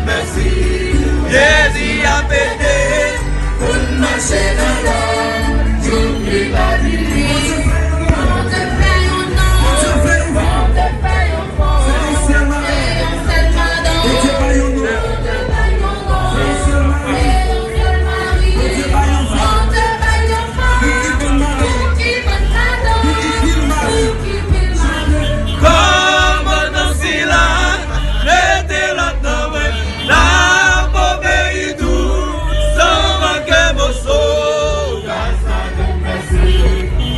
Messi, Jésus a pété, pour marcher dans l'homme, j'oublie la vie. On te fait un nom, on te fait un fond, et on s'aime madame, on te fait un nom, et on s'aime mari, on te fait un fond, pour qui bonne cadeau, pour qui pile mal. Comme dans Sila, mettez la tombe, la pauvreté tout, sans manquer mon saut. Grâce à Dieu merci,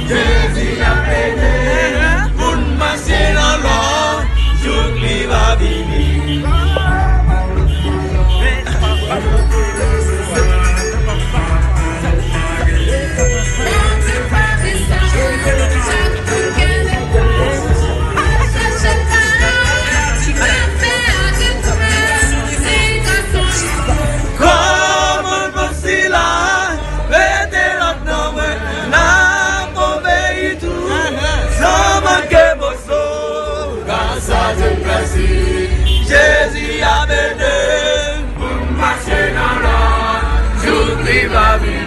Jésus a pété, pour marcher dans l'or, j'oublie la vie. Jésus a béni pour marcher dans l'or, j'oublie ma vie.